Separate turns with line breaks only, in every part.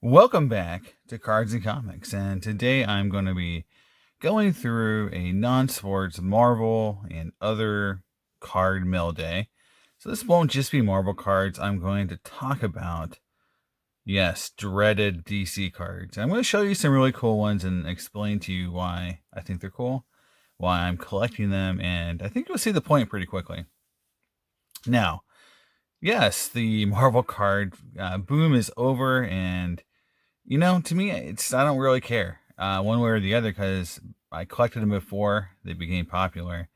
Welcome back to Cards and Comics, and today I'm going to be going through a non-sports Marvel and other card mill day. So this won't just be Marvel cards. I'm going to talk about, yes, dreaded DC cards. I'm going to show you some really cool ones and explain to you why I think they're cool, why I'm collecting them, and I think you'll see the point pretty quickly. Now, yes, the Marvel card boom is over, and to me, I don't really care one way or the other because I collected them before they became popular,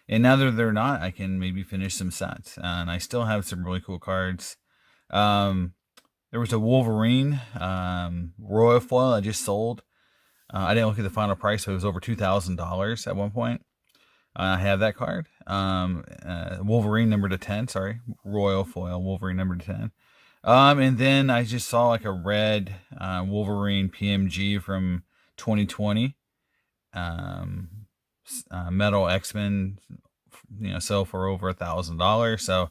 and now that they're not, I can maybe finish some sets, and I still have some really cool cards. Um, there was a Wolverine Royal Foil I just sold. I didn't look at the final price, but it was over $2,000 at one point. I have that card. Wolverine number to 10, sorry. Royal Foil Wolverine number to 10. And then I just saw like a red Wolverine PMG from 2020. Metal X-Men, sell for over $1,000. So,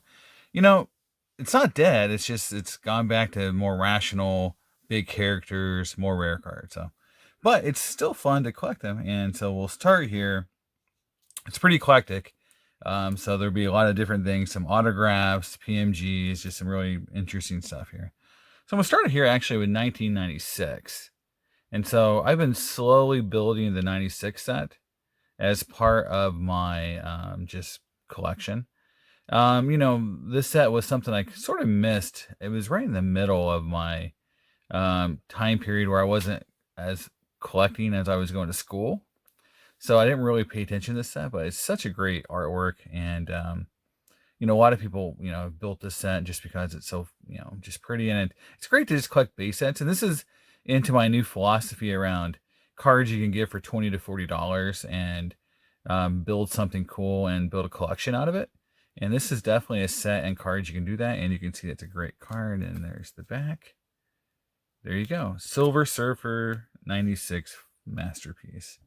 it's not dead. It's just, it's gone back to more rational, big characters, more rare cards. So, but it's still fun to collect them. And so we'll start here. It's pretty eclectic. So there'll be a lot of different things, some autographs, PMGs, just some really interesting stuff here. So I'm going to start here actually with 1996. And so I've been slowly building the 96 set as part of my just collection. This set was something I sort of missed. It was right in the middle of my time period where I wasn't as collecting as I was going to school. So I didn't really pay attention to this set, but it's such a great artwork. And, a lot of people, have built this set just because it's so, just pretty. And it's great to just collect base sets. And this is into my new philosophy around cards you can get for $20 to $40 and build something cool and build a collection out of it. And this is definitely a set and cards you can do that. And you can see it's a great card. And there's the back. There you go. Silver Surfer 96 masterpiece.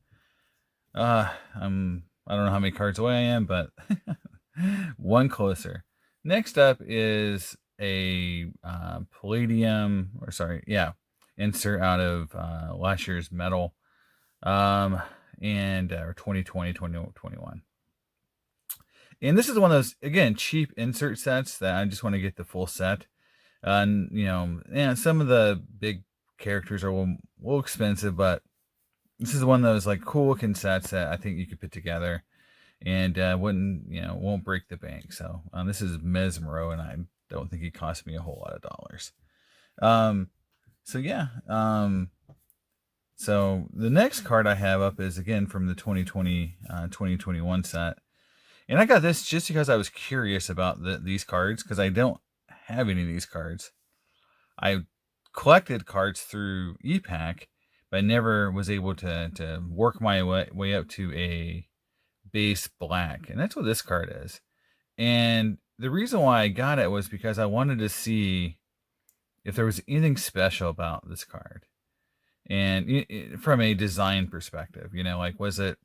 I don't know how many cards away I am, but one closer. Next up is a palladium, insert out of last year's metal, and 2020, 2021. And this is one of those, again, cheap insert sets that I just want to get the full set. And, some of the big characters are a little expensive, but this is one of those like cool looking sets that I think you could put together and won't break the bank. So this is Mesmero, and I don't think it cost me a whole lot of dollars. So the next card I have up is again from the 2020, 2021 set. And I got this just because I was curious about these cards because I don't have any of these cards. I collected cards through ePack, but I never was able to work my way up to a base black. And that's what this card is. And the reason why I got it was because I wanted to see if there was anything special about this card. And from a design perspective, was it,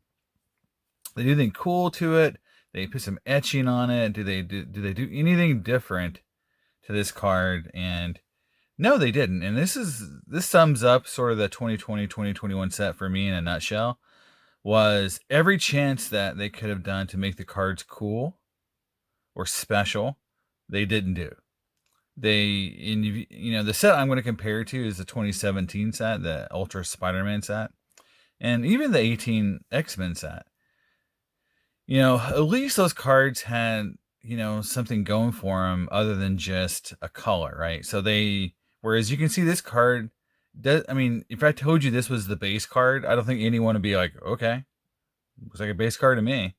they do anything cool to it? They put some etching on it. Do they do anything different to this card? And no, they didn't. And this sums up sort of the 2020, 2021 set for me in a nutshell. Was every chance that they could have done to make the cards cool or special, they didn't do. The set I'm going to compare to is the 2017 set, the Ultra Spider-Man set, and even the 18 X-Men set. At least those cards had, something going for them other than just a color, right? So whereas you can see this card, if I told you this was the base card, I don't think anyone would be like, okay, looks like a base card to me.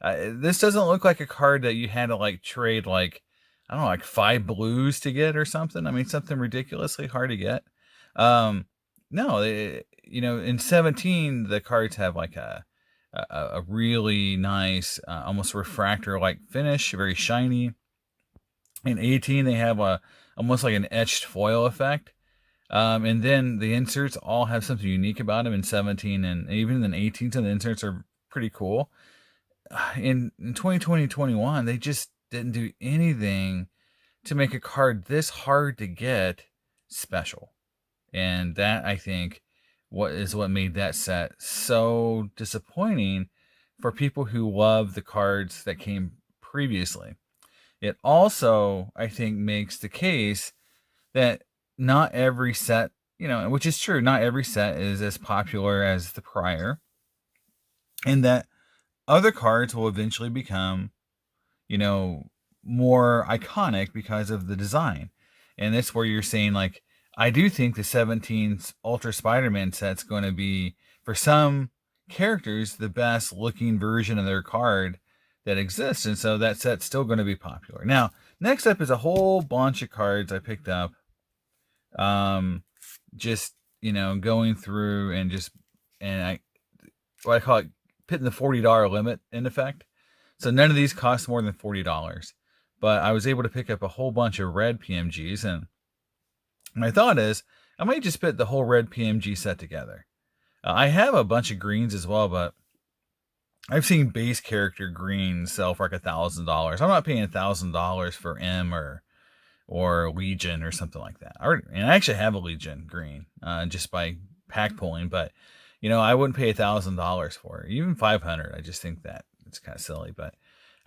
This doesn't look like a card that you had to like trade like, I don't know, like 5 blues to get or something. Something ridiculously hard to get. No, in 17, the cards have like a really nice, almost refractor-like finish, very shiny. In 18, they have almost like an etched foil effect. And then the inserts all have something unique about them in 17, and even in 18, some of the inserts are pretty cool. In 2020, 21, they just didn't do anything to make a card this hard to get special. And that, I think, what made that set so disappointing for people who love the cards that came previously. It also, I think, makes the case that not every set, which is true, not every set is as popular as the prior, and that other cards will eventually become, more iconic because of the design. And that's where you're saying, like, I do think the 17 Ultra Spider-Man set's going to be, for some characters, the best looking version of their card that exists. And so that set's still going to be popular. Now, next up is a whole bunch of cards I picked up. Just, going through and what I call it, putting the $40 limit in effect. So none of these cost more than $40. But I was able to pick up a whole bunch of red PMGs, and my thought is I might just put the whole red PMG set together. I have a bunch of greens as well, but I've seen base character greens sell for like $1,000. I'm not paying $1,000 for M or Legion or something like that. And I actually have a Legion green just by pack pulling, but I wouldn't pay $1,000 for it, even $500. I just think that it's kind of silly, but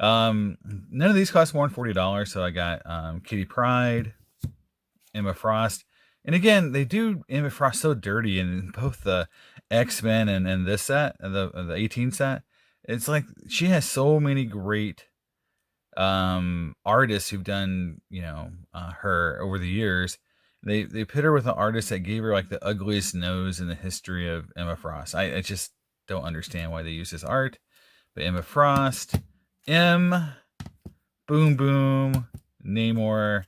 none of these cost more than $40. So I got Kitty Pryde, Emma Frost, and again, they do Emma Frost so dirty in both the X-Men and this set, the 18 set. It's like she has so many great artists who've done her over the years. They put her with an artist that gave her like the ugliest nose in the history of Emma Frost. I just don't understand why they use this art. But Emma Frost, Boom Boom, Namor,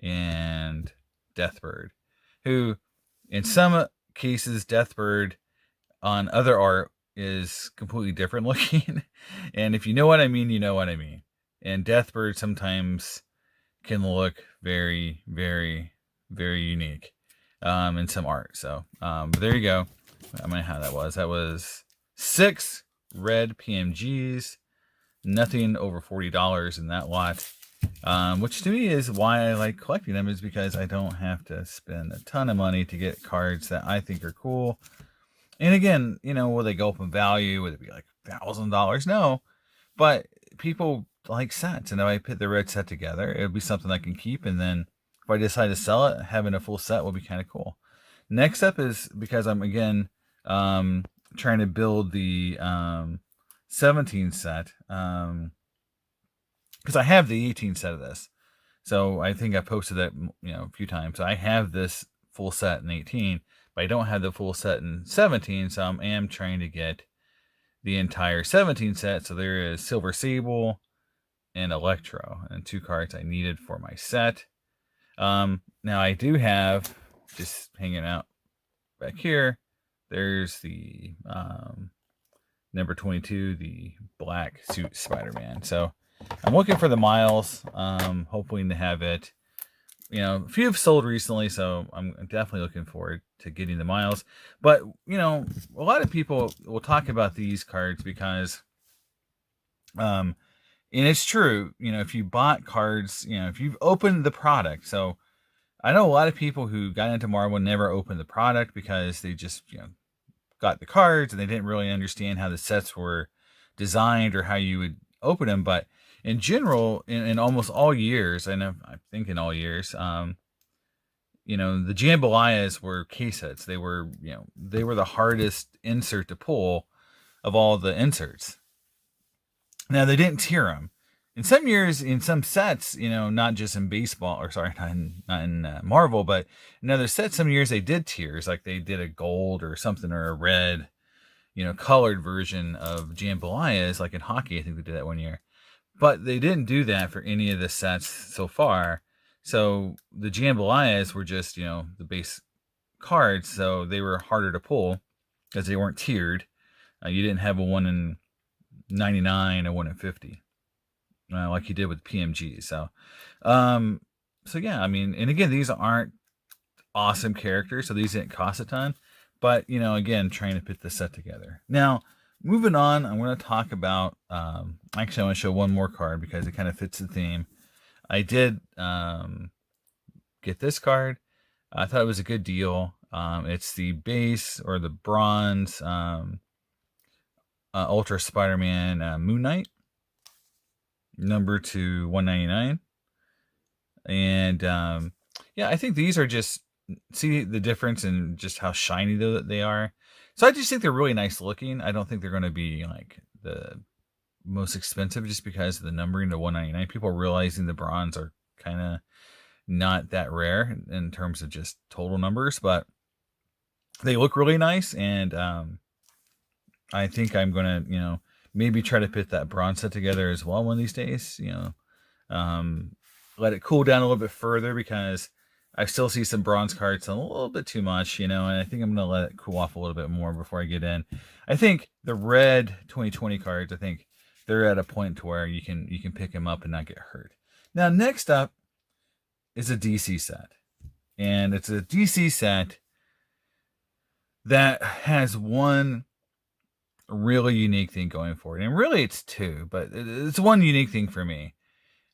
and Deathbird, who in some cases Deathbird on other art is completely different looking. And if you know what I mean, you know what I mean. And Deathbird sometimes can look very, very, very unique in some art. So but there you go. I don't know how that was. That was 6 red PMGs. Nothing over $40 in that lot. Which to me is why I like collecting them, is because I don't have to spend a ton of money to get cards that I think are cool. And again, will they go up in value? Would it be like $1,000? No. But people like sets, and if I put the red set together, it'll be something I can keep, and then if I decide to sell it, having a full set will be kind of cool. Next up is, because I'm again trying to build the 17 set, because I have the 18 set of this, so I think I posted that a few times. So I have this full set in 18, but I don't have the full set in 17, so I am trying to get the entire 17 set. So there is Silver Sable and Electro, and 2 cards I needed for my set. Now I do have, just hanging out back here, there's the number 22, the black suit Spider-Man. So I'm looking for the Miles, hoping to have it. A few have sold recently, so I'm definitely looking forward to getting the Miles. But, a lot of people will talk about these cards because, and it's true, if you bought cards, if you've opened the product. So I know a lot of people who got into Marvel never opened the product because they just, got the cards and they didn't really understand how the sets were designed or how you would open them. But in general, in almost all years, I think in all years, the Jambalayas were case hits. They were the hardest insert to pull of all the inserts. Now, they didn't tier them. In some years, in some sets, not just in baseball, or sorry, not in Marvel, but in other sets, some years they did tiers, like they did a gold or something, or a red, colored version of Jambalayas, like in hockey. I think they did that one year. But they didn't do that for any of the sets so far. So the Jambalayas were just, the base cards, so they were harder to pull because they weren't tiered. You didn't have a 1 in 99, a 1 in 50. Like you did with PMG. So yeah, and again, these aren't awesome characters, so these didn't cost a ton, but again, trying to put the set together. Now, moving on, I'm going to talk about, actually I want to show one more card because it kind of fits the theme. I did get this card. I thought it was a good deal. It's the base or the bronze Ultra Spider-Man Moon Knight, number to 199. And yeah, I think these are just, see the difference in just how shiny they are. So I just think they're really nice looking. I don't think they're going to be like the most expensive just because of the numbering to 199. People are realizing the bronze are kind of not that rare in terms of just total numbers, but they look really nice. And I think I'm going to, maybe try to put that bronze set together as well one of these days, let it cool down a little bit further because I still see some bronze cards a little bit too much, and I think I'm going to let it cool off a little bit more before I get in. I think the red 2020 cards, I think they're at a point to where you can pick them up and not get hurt. Now, next up is a DC set, and it's a DC set that has one really unique thing going for it, and really it's two, but it's one unique thing for me.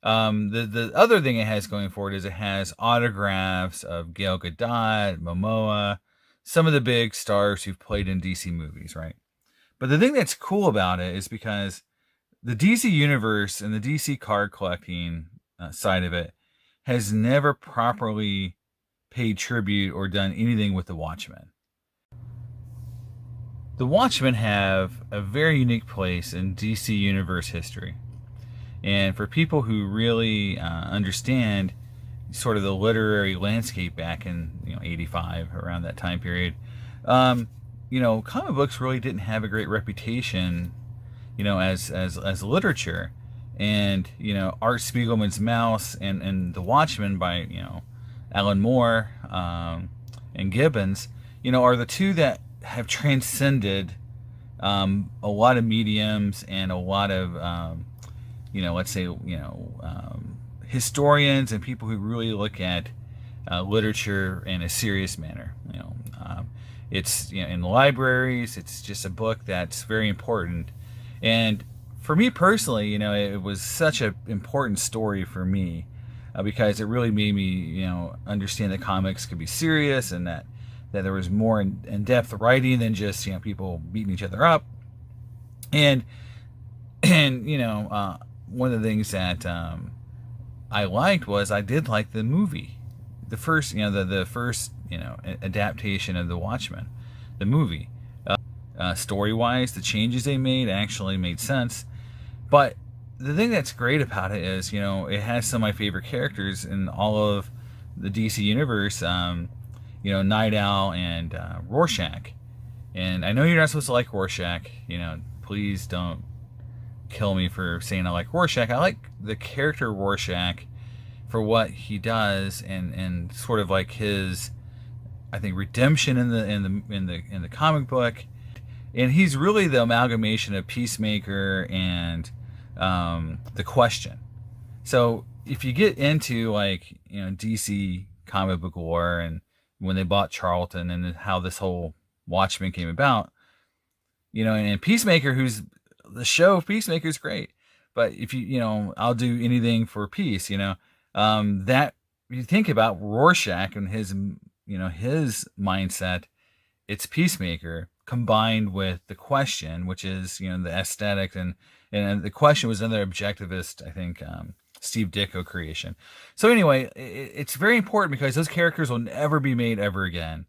The other thing it has going for it is it has autographs of Gal Gadot, Momoa, some of the big stars who've played in DC movies, right? But the thing that's cool about it is because the DC universe and the DC card collecting side of it has never properly paid tribute or done anything with the Watchmen. The Watchmen have a very unique place in DC universe history. And for people who really understand sort of the literary landscape back in 85, around that time period, comic books really didn't have a great reputation, as literature. And Art Spiegelman's Mouse and The Watchmen by Alan Moore and Gibbons, are the two that have transcended a lot of mediums and a lot of let's say, historians and people who really look at literature in a serious manner. It's in libraries. It's just a book that's very important. And for me personally, it was such an important story for me because it really made me, understand that comics could be serious and that there was more in-depth writing than just people beating each other up. And one of the things that I liked was I did like the movie, the first adaptation of The Watchmen, the movie. Story-wise, the changes they made actually made sense. But the thing that's great about it is, it has some of my favorite characters in all of the DC universe. Night Owl and Rorschach. And I know you're not supposed to like Rorschach. Please don't kill me for saying I like Rorschach. I like the character Rorschach for what he does and sort of like his, I think, redemption in the comic book. And he's really the amalgamation of Peacemaker and the Question. So if you get into DC comic book lore and when they bought Charlton and how this whole Watchmen came about, and Peacemaker, who's the show of Peacemaker, is great. But if I'll do anything for peace, that you think about Rorschach and his mindset, it's Peacemaker combined with the Question, which is, the aesthetic and the Question was another objectivist, I think, Steve Ditko creation. So anyway, it's very important because those characters will never be made ever again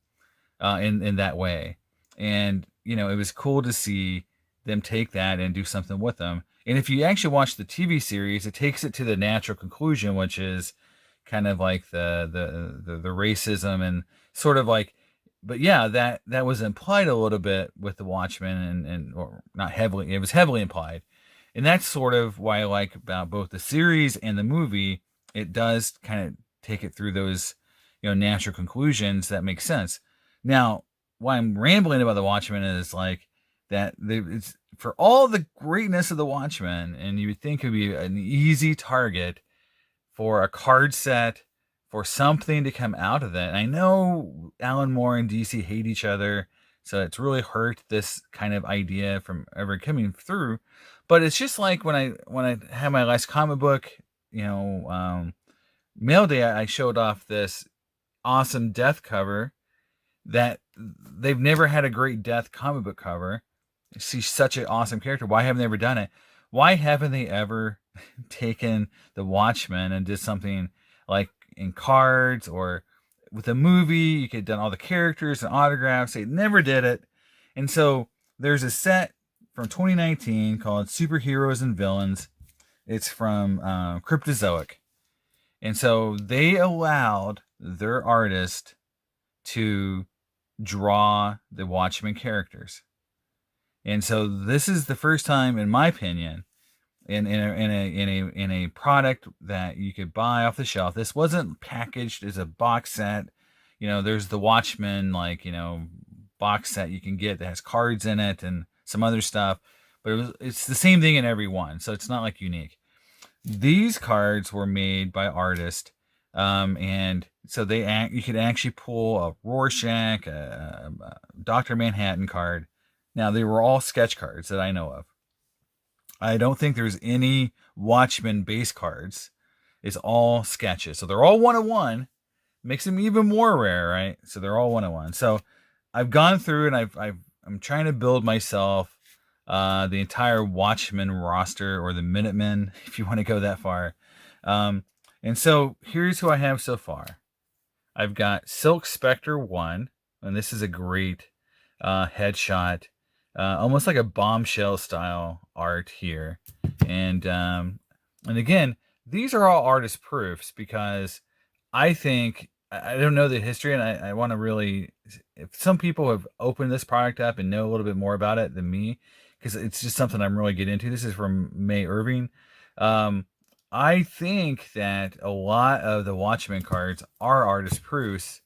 in that way. And, it was cool to see them take that and do something with them. And if you actually watch the TV series, it takes it to the natural conclusion, which is kind of like the racism and sort of like, but yeah, that was implied a little bit with the Watchmen and or not heavily, it was heavily implied. And that's sort of why I like about both the series and the movie. It does kind of take it through those, natural conclusions that make sense. Now, why I'm rambling about the Watchmen is like that it's for all the greatness of the Watchmen, and you would think it would be an easy target for a card set, for something to come out of that. And I know Alan Moore and DC hate each other, so it's really hurt this kind of idea from ever coming through. But it's just like when I had my last comic book, mail day, I showed off this awesome Death cover. that they've never had a Great Death comic book cover. She's such an awesome character. Why haven't they ever done it? Why haven't they ever taken the Watchmen and did something like in cards or with a movie? You could have done all the characters and autographs. They never did it. And so there's a set from 2019 called Superheroes and Villains. It's from Cryptozoic. And so they allowed their artist to draw the Watchmen characters. And so this is the first time, in my opinion, in a product that you could buy off the shelf. This wasn't packaged as a box set. There's the Watchmen box set you can get that has cards in it and some other stuff, but it's the same thing in every one, so it's not like unique. These cards were made by artists, and so you could actually pull a Rorschach, a Dr. Manhattan card. Now, they were all sketch cards that I know of. I don't think there's any Watchmen base cards. It's all sketches. So they're all 1-of-1. Makes them even more rare, right? So they're all 1-of-1. So I've gone through and I'm trying to build myself the entire Watchmen roster, or the Minutemen, if you want to go that far. And so here's who I have so far. I've got Silk Spectre 1, and this is a great headshot. Almost like a Bombshell style art here. And again, these are all artist proofs, because I think, I don't know the history, and I want to really, if some people have opened this product up and know a little bit more about it than me, because it's just something I'm really getting into. This is from May Irving. I think that a lot of the Watchmen cards are artist proofs.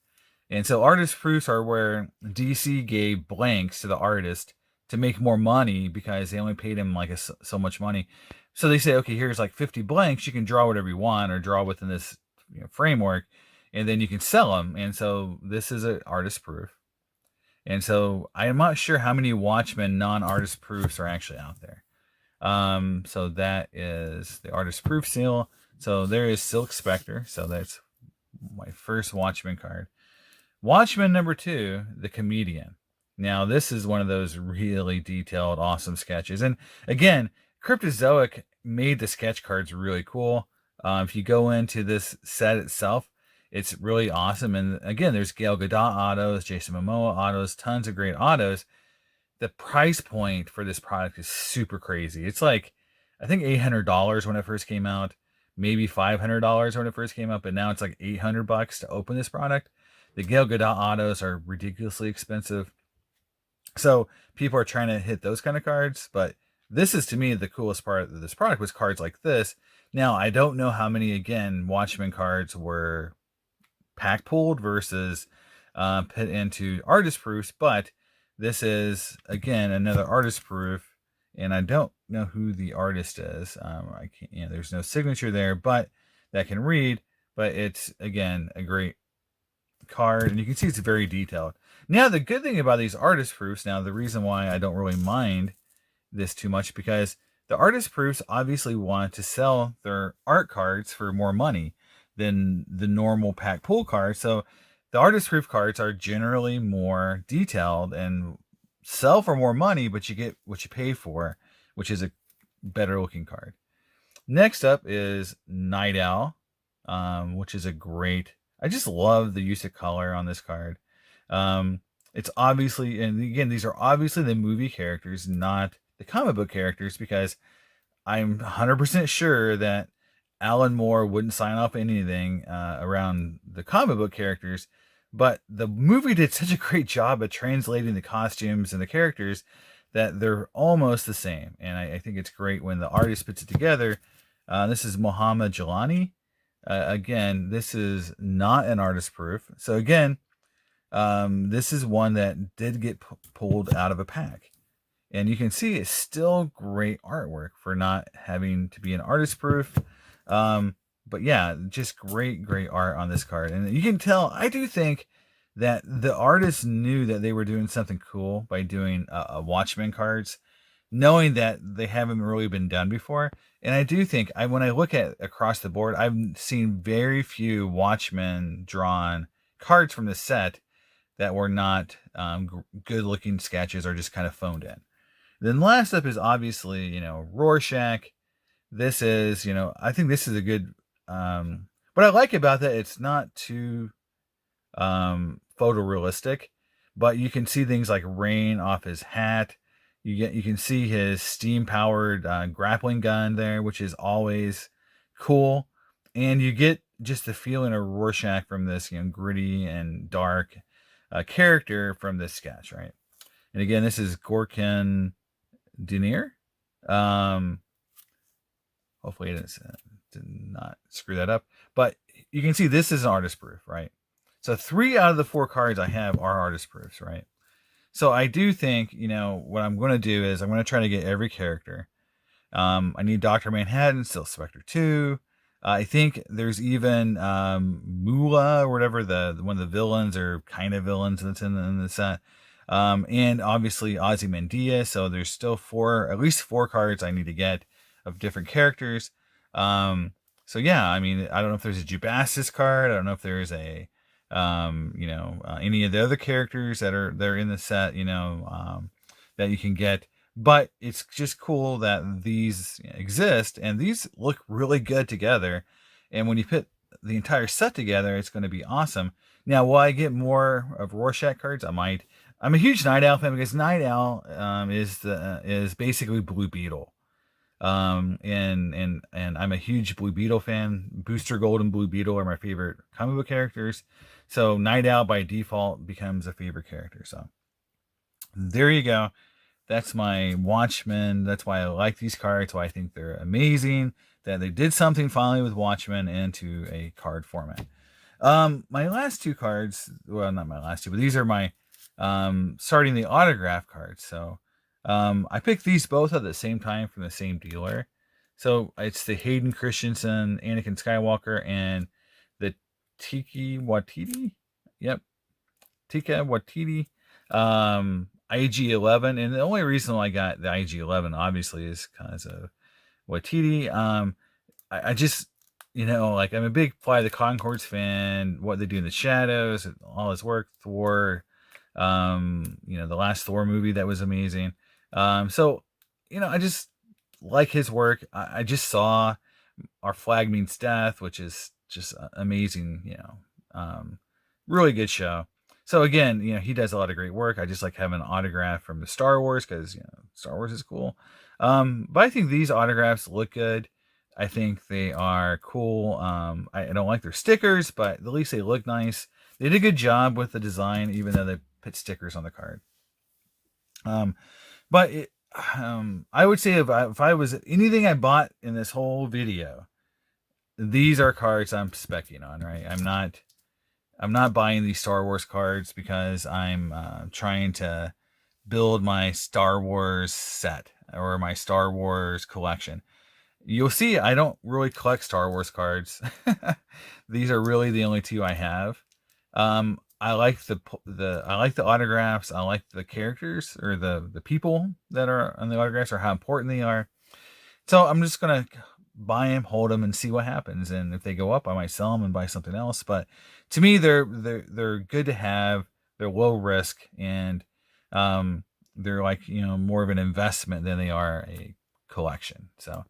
And so artist proofs are where DC gave blanks to the artist to make more money, because they only paid him like so much money. So they say, okay, here's like 50 blanks. You can draw whatever you want, or draw within this framework, and then you can sell them. And so this is an artist proof. And so I'm not sure how many Watchmen non-artist proofs are actually out there. So that is the artist proof seal. So there is Silk Spectre. So that's my first Watchmen card. Watchmen number 2, the Comedian. Now, this is one of those really detailed, awesome sketches. And again, Cryptozoic made the sketch cards really cool. If you go into this set itself, it's really awesome. And again, there's Gal Gadot autos, Jason Momoa autos, tons of great autos. The price point for this product is super crazy. It's like, I think $800 when it first came out, maybe $500 when it first came out, but now it's like $800 to open this product. The Gal Gadot autos are ridiculously expensive. So people are trying to hit those kind of cards, but this is, to me, the coolest part of this product was cards like this. Now, I don't know how many, again, Watchmen cards were pack pulled versus put into artist proofs, but this is, again, another artist proof, and I don't know who the artist is. I can't, there's no signature there, but that can read. But it's, again, a great card, and you can see it's very detailed. Now, the good thing about these artist proofs, now the reason why I don't really mind this too much, because the artist proofs obviously want to sell their art cards for more money than the normal pack pull cards. So the artist proof cards are generally more detailed and sell for more money, but you get what you pay for, which is a better looking card. Next up is Night Owl, which is a great, I just love the use of color on this card. It's obviously, and again, these are obviously the movie characters, not the comic book characters, because I'm 100% sure that Alan Moore wouldn't sign off anything around the comic book characters, but the movie did such a great job at translating the costumes and the characters that they're almost the same. And I think it's great when the artist puts it together. This is Mohamed Jelani. Again, this is not an artist proof. So again, this is one that did get pulled out of a pack. And you can see it's still great artwork for not having to be an artist proof. But yeah, just great art on this card. And you can tell, I do think that the artists knew that they were doing something cool by doing a Watchmen cards, knowing that they haven't really been done before. And I do think, when I look at across the board, I've seen very few Watchmen drawn cards from the set that were not good looking sketches or just kind of phoned in. Then last up is obviously, Rorschach. This is, I think this is a good, what I like about that, it's not too photorealistic, but you can see things like rain off his hat. You can see his steam powered grappling gun there, which is always cool, and you get just the feeling of Rorschach from this gritty and dark character from this sketch, right? And again, this is Gorkin Denier. Hopefully it did not screw that up, but you can see this is an artist proof, right? So 3 out of the 4 cards I have are artist proofs, right? So I do think, what I'm going to do is I'm going to try to get every character. I need Dr. Manhattan, still Spectre 2. I think there's even Moolah or whatever, one of the villains or kind of villains that's in the set. And obviously Ozymandias. So there's still at least 4 cards I need to get of different characters. So yeah, I mean, I don't know if there's a Jubastis card. I don't know if there's a any of the other characters that are in the set, that you can get. But it's just cool that these exist, and these look really good together. And when you put the entire set together, it's going to be awesome. Now, will I get more of Rorschach cards? I might. I'm a huge Night Owl fan because Night Owl is basically Blue Beetle. And I'm a huge Blue Beetle fan. Booster Gold and Blue Beetle are my favorite comic book characters. So Night Owl by default becomes a favorite character. So there you go. That's my Watchmen. That's why I like these cards. Why I think they're amazing. That they did something finally with Watchmen into a card format. My last 2 cards, well, not my last 2, but these are my starting the autograph cards. So I picked these both at the same time from the same dealer. So it's the Hayden Christensen, Anakin Skywalker, and the Taika Waititi. Yep. Taika Waititi. IG-11. And the only reason I got the IG-11, obviously, is because of Waititi. I just, like, I'm a big Fly the Conchords fan. What they do in the shadows, all his work, Thor, the last Thor movie that was amazing. So, I just like his work. I just saw Our Flag Means Death, which is just amazing, really good show. So again, he does a lot of great work. I just like having an autograph from the Star Wars because, Star Wars is cool. But I think these autographs look good. I think they are cool. I don't like their stickers, but at least they look nice. They did a good job with the design, even though they put stickers on the card. But I would say if I was anything I bought in this whole video, these are cards I'm specking on, right? I'm not buying these Star Wars cards because I'm trying to build my Star Wars set or my Star Wars collection. You'll see I don't really collect Star Wars cards. These are really the only 2 I have. I like I like the autographs. I like the characters or the people that are on the autographs or how important they are. So I'm just gonna buy them, hold them, and see what happens. And if they go up, I might sell them and buy something else. But to me, they're good to have. They're low risk, and they're like more of an investment than they are a collection. So,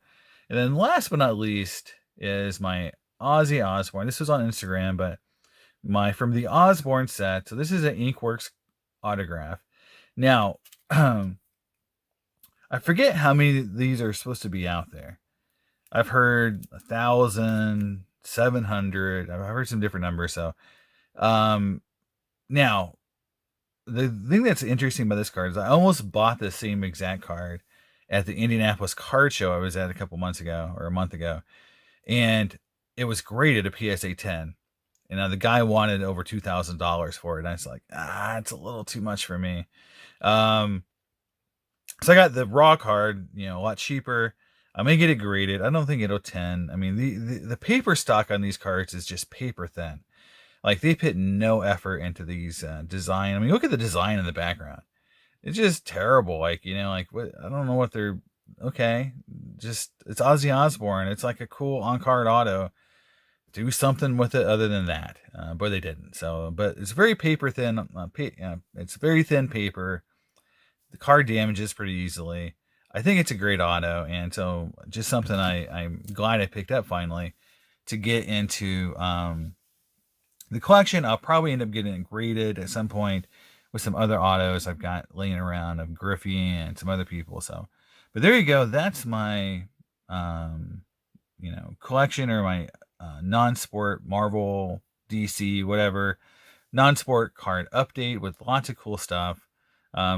and then last but not least is my Ozzy Osbourne. This was on Instagram, but from the Osbourne set. So this is an Inkworks autograph. Now, I forget how many of these are supposed to be out there. I've heard 1,000, 700. I've heard some different numbers. So, now, the thing that's interesting about this card is I almost bought the same exact card at the Indianapolis card show I was at a couple months ago or a month ago. And it was graded a PSA 10. And the guy wanted over $2,000 for it. And I was like, it's a little too much for me. So I got the raw card, a lot cheaper. I may get it graded. I don't think it'll 10. I mean, the paper stock on these cards is just paper thin. Like, they put no effort into these design. I mean, look at the design in the background. It's just terrible. Like, what? I don't know what they're... Okay, just it's Ozzy Osbourne. It's like a cool on-card auto. do something with it other than that, but they didn't. So, but it's very paper thin. It's very thin paper. The card damages pretty easily. I think it's a great auto, and so just something I'm glad I picked up finally to get into the collection. I'll probably end up getting it graded at some point with some other autos I've got laying around of Griffey and some other people. So, but there you go. That's my collection, or my non-sport Marvel, DC, whatever non-sport card update with lots of cool stuff.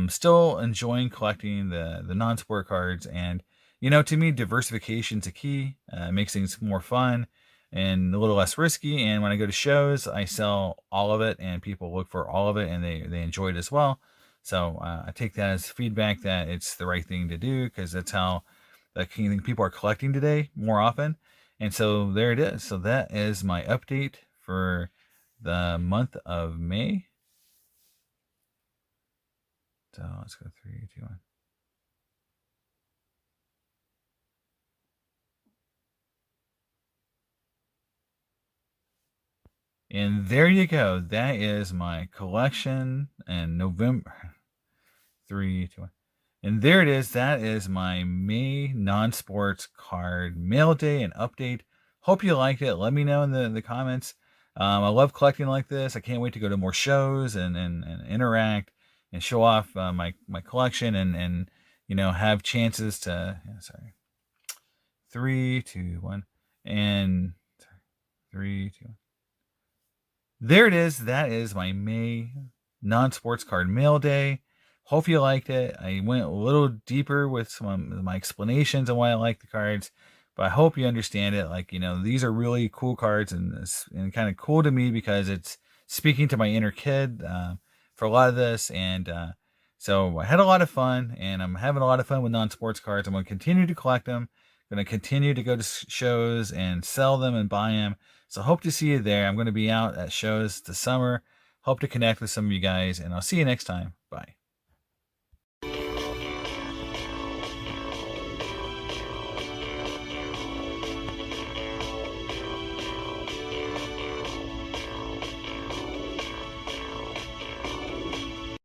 Still enjoying collecting the non-sport cards, and to me, diversification's a key. Makes things more fun and a little less risky. And when I go to shows, I sell all of it, and people look for all of it, and they enjoy it as well. So I take that as feedback that it's the right thing to do, because that's how people are collecting today more often. And so there it is. So that is my update for the month of May. So let's go 3, 2, 1. And there you go. That is my collection in November. 3, 2, 1. And there it is. That is my May non-sports card mail day and update. Hope you liked it. Let me know in the comments. I love collecting like this. I can't wait to go to more shows and interact and show off my collection and have chances to. 3, 2, 1, and 3, 2, 1. There it is. That is my May non-sports card mail day. Hope you liked it. I went a little deeper with some of my explanations on why I like the cards, but I hope you understand it. These are really cool cards, and kind of cool to me because it's speaking to my inner kid for a lot of this. And so I had a lot of fun, and I'm having a lot of fun with non-sports cards. I'm going to continue to collect them. I'm going to continue to go to shows and sell them and buy them. So hope to see you there. I'm going to be out at shows this summer. Hope to connect with some of you guys, and I'll see you next time. Bye.